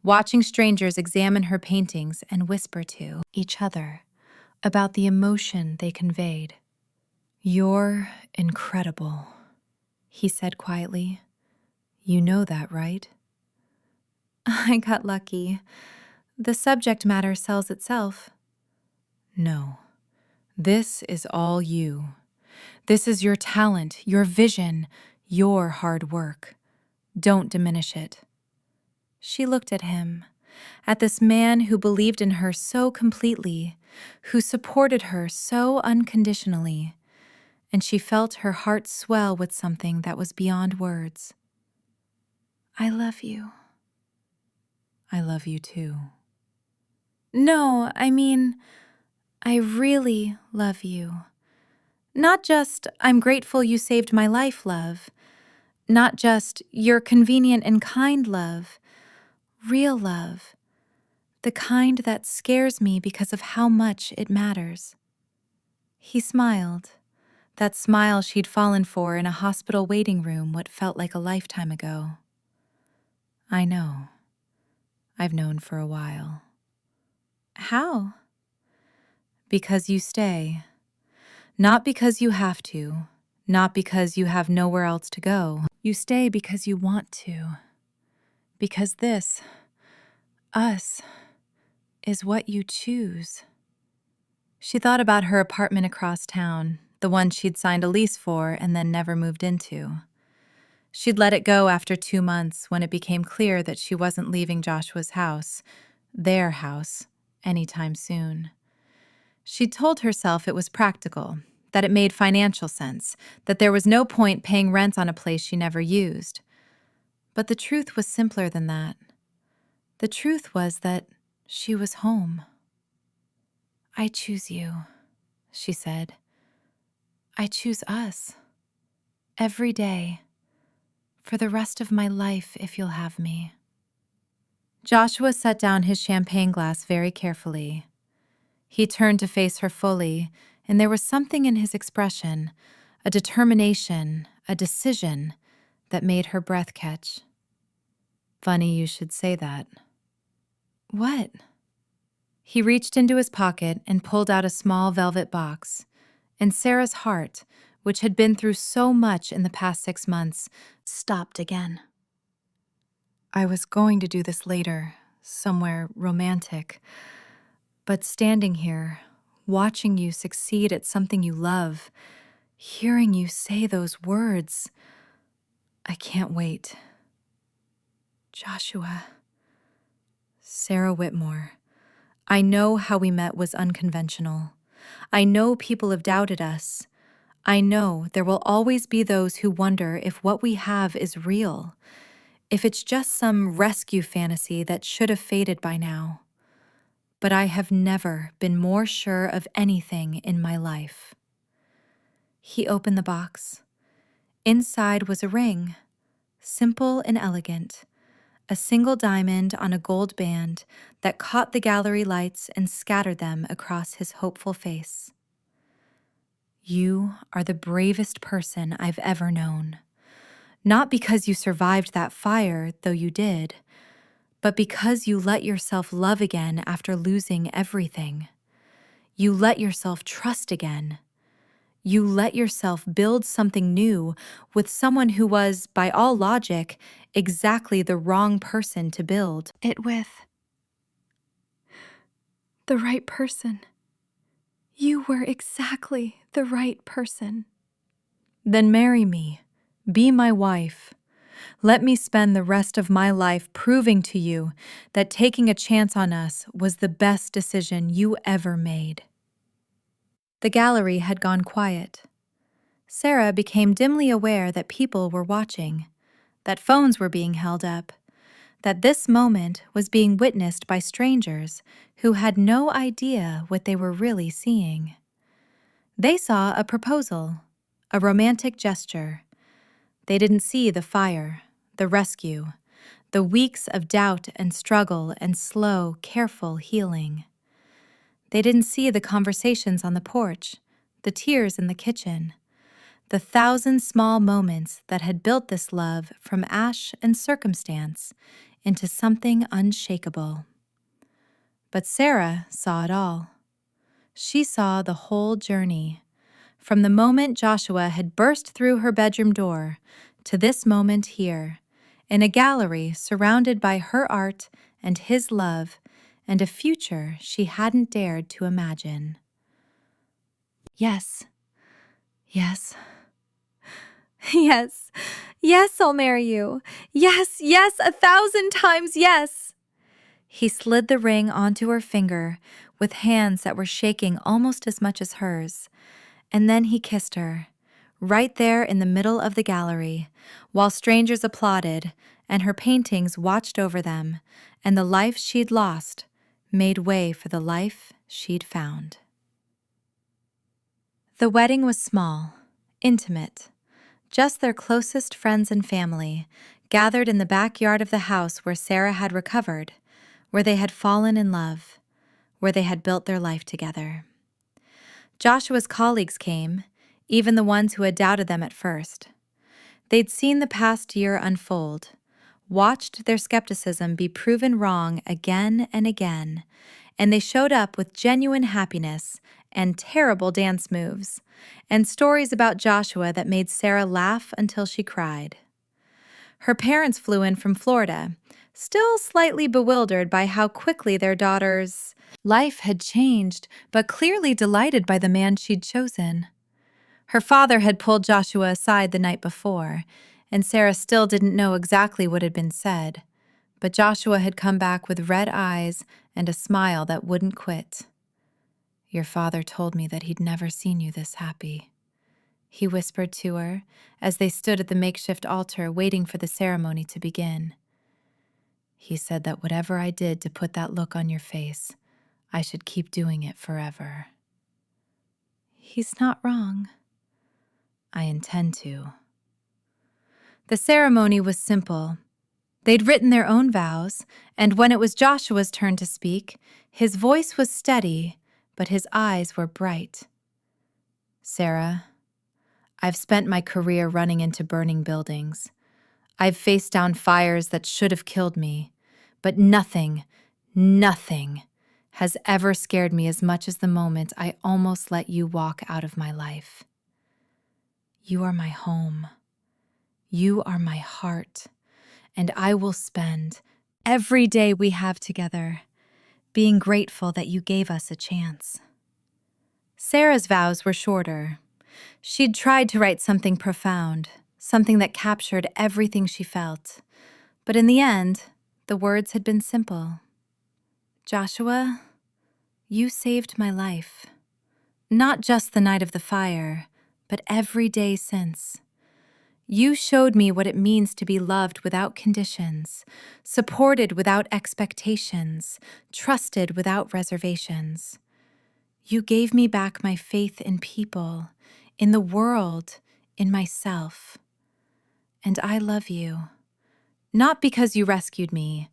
watching strangers examine her paintings and whisper to each other about the emotion they conveyed. "You're incredible," he said quietly. "You know that, right?" I got lucky. The subject matter sells itself. No, this is all you. This is your talent, your vision, your hard work. Don't diminish it. She looked at him, at this man who believed in her so completely, who supported her so unconditionally, and she felt her heart swell with something that was beyond words. I love you. I love you too. No, I mean, I really love you. Not just, I'm grateful you saved my life, love. Not just, you're convenient and kind, love. Real love. The kind that scares me because of how much it matters. He smiled, That smile she'd fallen for in a hospital waiting room what felt like a lifetime ago. I know. I've known for a while. How? Because you stay. Not because you have to. Not because you have nowhere else to go. You stay because you want to. Because this, us, is what you choose. She thought about her apartment across town, the one she'd signed a lease for and then never moved into. She'd let it go after 2 months when it became clear that she wasn't leaving Joshua's house, their house, anytime soon. She'd told herself it was practical, that it made financial sense, that there was no point paying rent on a place she never used. But the truth was simpler than that. The truth was that she was home. I choose you, she said. I choose us. Every day. For the rest of my life, if you'll have me. Joshua set down his champagne glass very carefully. He turned to face her fully, and there was something in his expression, a determination, a decision, that made her breath catch. Funny you should say that. What? He reached into his pocket and pulled out a small velvet box, and Sarah's heart, which had been through so much in the past 6 months, stopped again. I was going to do this later, somewhere romantic, but standing here, watching you succeed at something you love, hearing you say those words, I can't wait. Joshua. Sarah Whitmore. I know how we met was unconventional. I know people have doubted us. I know there will always be those who wonder if what we have is real, if it's just some rescue fantasy that should have faded by now. But I have never been more sure of anything in my life. He opened the box. Inside was a ring, simple and elegant, a single diamond on a gold band that caught the gallery lights and scattered them across his hopeful face. You are the bravest person I've ever known. Not because you survived that fire, though you did, but because you let yourself love again after losing everything. You let yourself trust again. You let yourself build something new with someone who was, by all logic, exactly the wrong person to build it with. The right person. You were exactly the right person. Then marry me. Be my wife. Let me spend the rest of my life proving to you that taking a chance on us was the best decision you ever made. The gallery had gone quiet. Sarah became dimly aware that people were watching, that phones were being held up, that this moment was being witnessed by strangers who had no idea what they were really seeing. They saw a proposal, a romantic gesture. They didn't see the fire, the rescue, the weeks of doubt and struggle and slow, careful healing. They didn't see the conversations on the porch, the tears in the kitchen, the 1,000 small moments that had built this love from ash and circumstance into something unshakable. But Sarah saw it all. She saw the whole journey, from the moment Joshua had burst through her bedroom door to this moment here, in a gallery surrounded by her art and his love and a future she hadn't dared to imagine. Yes. Yes. Yes. Yes, I'll marry you. Yes, yes, 1,000 times yes. He slid the ring onto her finger with hands that were shaking almost as much as hers, and then he kissed her, right there in the middle of the gallery, while strangers applauded and her paintings watched over them, and the life she'd lost made way for the life she'd found. The wedding was small, intimate, just their closest friends and family, gathered in the backyard of the house where Sarah had recovered, where they had fallen in love, where they had built their life together. Joshua's colleagues came, even the ones who had doubted them at first. They'd seen the past year unfold, watched their skepticism be proven wrong again and again, and they showed up with genuine happiness and terrible dance moves, and stories about Joshua that made Sarah laugh until she cried. Her parents flew in from Florida, still slightly bewildered by how quickly their daughter's life had changed, but clearly delighted by the man she'd chosen. Her father had pulled Joshua aside the night before, and Sarah still didn't know exactly what had been said, but Joshua had come back with red eyes and a smile that wouldn't quit. "Your father told me that he'd never seen you this happy," he whispered to her as they stood at the makeshift altar waiting for the ceremony to begin. "He said that whatever I did to put that look on your face, I should keep doing it forever." "He's not wrong." "I intend to." The ceremony was simple. They'd written their own vows, and when it was Joshua's turn to speak, his voice was steady, but his eyes were bright. "Sarah, I've spent my career running into burning buildings. I've faced down fires that should have killed me, but nothing has ever scared me as much as the moment I almost let you walk out of my life. You are my home. You are my heart, and I will spend every day we have together being grateful that you gave us a chance." Sarah's vows were shorter. She'd tried to write something profound, something that captured everything she felt. But in the end, the words had been simple. "Joshua, you saved my life. Not just the night of the fire, but every day since. You showed me what it means to be loved without conditions, supported without expectations, trusted without reservations. You gave me back my faith in people, in the world, in myself. And I love you, not because you rescued me,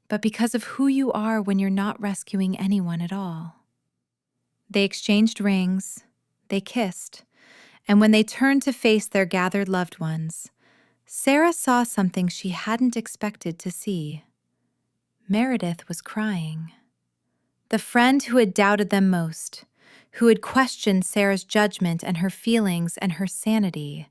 but because of who you are when you're not rescuing anyone at all." They exchanged rings, they kissed, and when they turned to face their gathered loved ones, Sarah saw something she hadn't expected to see. Meredith was crying. The friend who had doubted them most, who had questioned Sarah's judgment and her feelings and her sanity,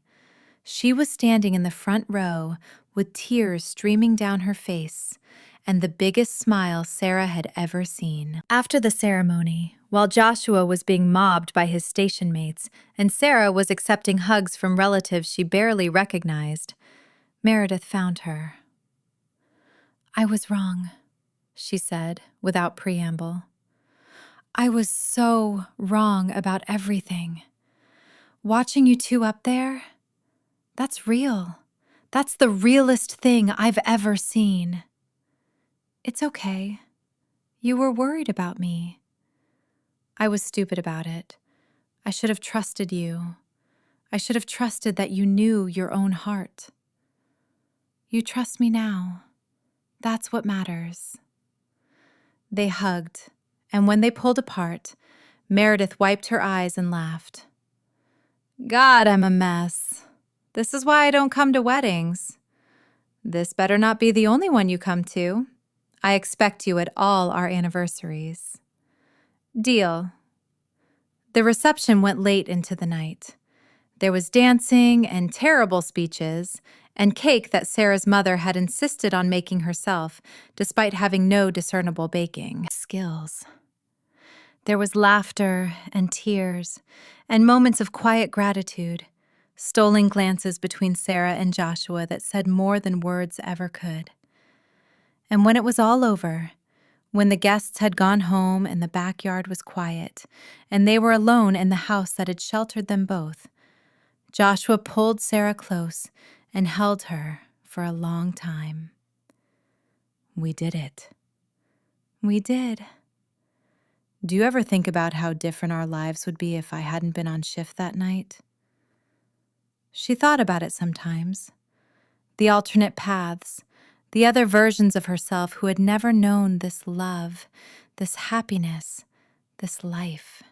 she was standing in the front row with tears streaming down her face and the biggest smile Sarah had ever seen. After the ceremony, while Joshua was being mobbed by his station mates and Sarah was accepting hugs from relatives she barely recognized, Meredith found her. "I was wrong," she said without preamble. "I was so wrong about everything. Watching you two up there, that's real. That's the realest thing I've ever seen. It's okay. You were worried about me. I was stupid about it. I should have trusted you. I should have trusted that you knew your own heart. You trust me now. That's what matters." They hugged, and when they pulled apart, Meredith wiped her eyes and laughed. "God, I'm a mess. This is why I don't come to weddings. This better not be the only one you come to. I expect you at all our anniversaries." "Deal." The reception went late into the night. There was dancing and terrible speeches, and cake that Sarah's mother had insisted on making herself, despite having no discernible baking skills. There was laughter and tears, and moments of quiet gratitude, stolen glances between Sarah and Joshua that said more than words ever could. And when it was all over, when the guests had gone home and the backyard was quiet, and they were alone in the house that had sheltered them both, Joshua pulled Sarah close and held her for a long time. "We did it. We did. Do you ever think about how different our lives would be if I hadn't been on shift that night?" She thought about it sometimes. The alternate paths, the other versions of herself who had never known this love, this happiness, this life.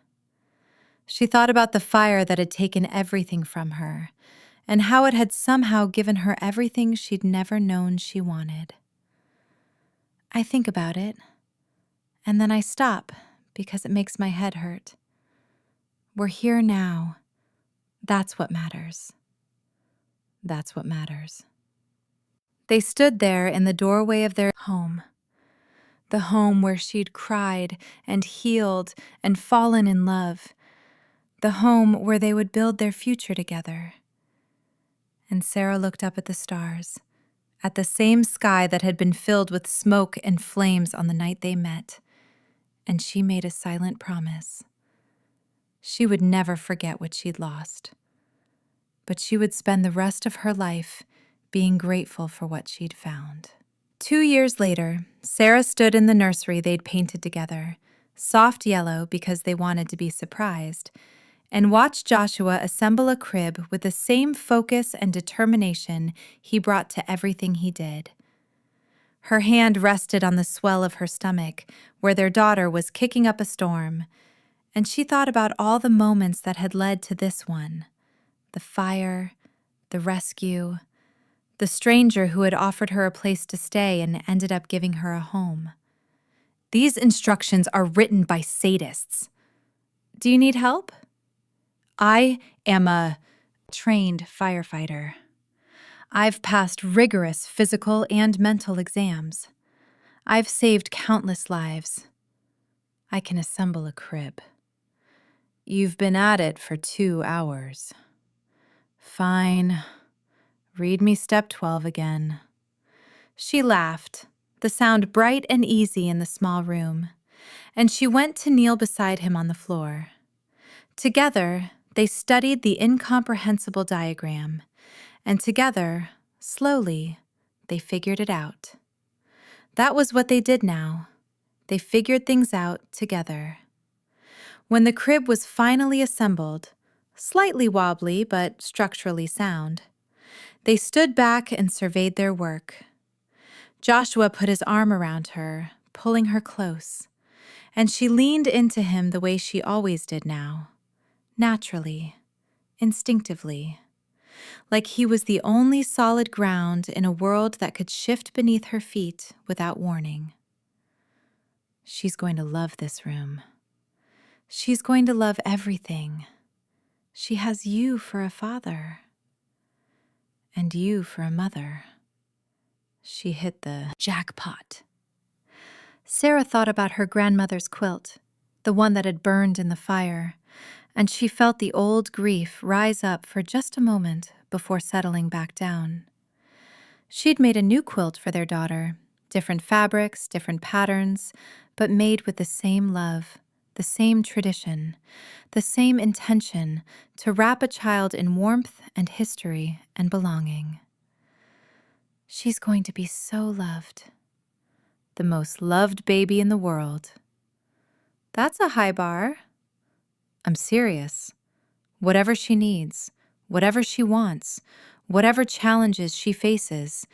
She thought about the fire that had taken everything from her, and how it had somehow given her everything she'd never known she wanted. I think about it, and then I stop because it makes my head hurt. We're here now. That's what matters. That's what matters. They stood there in the doorway of their home, the home where she'd cried and healed and fallen in love, the home where they would build their future together. And Sarah looked up at the stars, at the same sky that had been filled with smoke and flames on the night they met, and she made a silent promise. She would never forget what she'd lost, but she would spend the rest of her life being grateful for what she'd found. 2 years later, Sarah stood in the nursery they'd painted together, soft yellow because they wanted to be surprised, and watched Joshua assemble a crib with the same focus and determination he brought to everything he did. Her hand rested on the swell of her stomach, where their daughter was kicking up a storm, and she thought about all the moments that had led to this one: the fire, the rescue, the stranger who had offered her a place to stay and ended up giving her a home. These instructions are written by sadists. Do you need help? I am a trained firefighter. I've passed rigorous physical and mental exams. I've saved countless lives. I can assemble a crib. You've been at it for 2 hours. Fine. Read me step 12 again. She laughed, the sound bright and easy in the small room, and she went to kneel beside him on the floor. Together, they studied the incomprehensible diagram, and together, slowly, they figured it out. That was what they did now. They figured things out together. When the crib was finally assembled, slightly wobbly but structurally sound, they stood back and surveyed their work. Joshua put his arm around her, pulling her close, and she leaned into him the way she always did now, naturally, instinctively, like he was the only solid ground in a world that could shift beneath her feet without warning. She's going to love this room. She's going to love everything. She has you for a father, and you for a mother. She hit the jackpot. Sarah thought about her grandmother's quilt, the one that had burned in the fire, and she felt the old grief rise up for just a moment before settling back down. She'd made a new quilt for their daughter, different fabrics, different patterns, but made with the same love, the same tradition, the same intention to wrap a child in warmth and history and belonging. She's going to be so loved. The most loved baby in the world. That's a high bar. I'm serious. Whatever she needs, whatever she wants, whatever challenges she faces,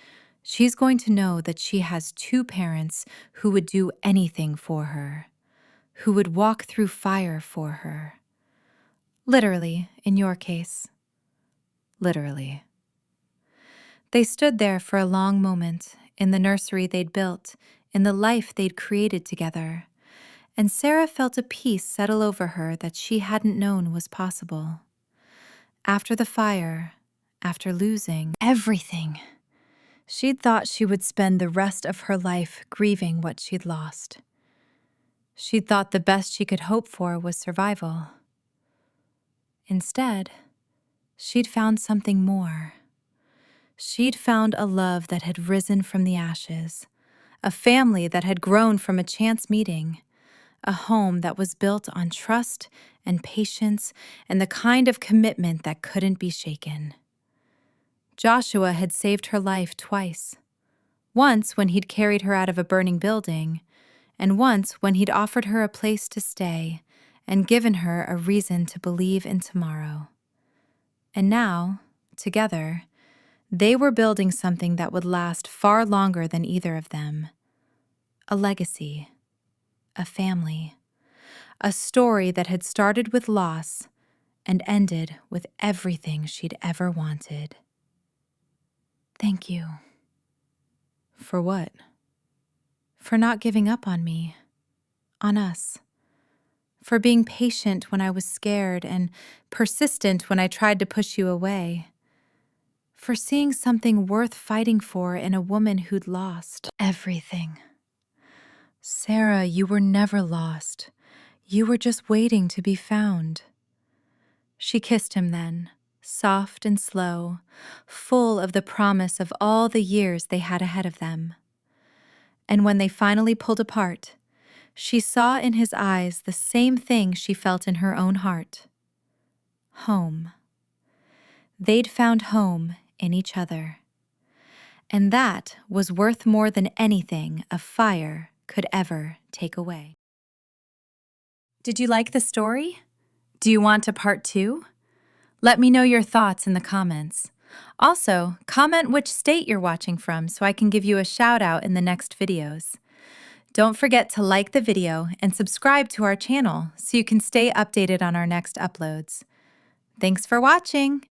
she's going to know that she has 2 parents who would do anything for her, who would walk through fire for her. Literally, in your case. Literally. They stood there for a long moment, in the nursery they'd built, in the life they'd created together, and Sarah felt a peace settle over her that she hadn't known was possible. After the fire, after losing everything, she'd thought she would spend the rest of her life grieving what she'd lost. She'd thought the best she could hope for was survival. Instead, she'd found something more. She'd found a love that had risen from the ashes, a family that had grown from a chance meeting, a home that was built on trust and patience and the kind of commitment that couldn't be shaken. Joshua had saved her life twice. Once when he'd carried her out of a burning building, and once when he'd offered her a place to stay and given her a reason to believe in tomorrow. And now, together, they were building something that would last far longer than either of them. A legacy. A family. A story that had started with loss and ended with everything she'd ever wanted. Thank you. For what? For not giving up on me, on us. For being patient when I was scared and persistent when I tried to push you away. For seeing something worth fighting for in a woman who'd lost everything. Sarah, you were never lost. You were just waiting to be found. She kissed him then, soft and slow, full of the promise of all the years they had ahead of them. And when they finally pulled apart, she saw in his eyes the same thing she felt in her own heart. Home. They'd found home in each other. And that was worth more than anything a fire could ever take away. Did you like the story? Do you want a part 2? Let me know your thoughts in the comments. Also, comment which state you're watching from so I can give you a shout out in the next videos. Don't forget to like the video and subscribe to our channel so you can stay updated on our next uploads. Thanks for watching!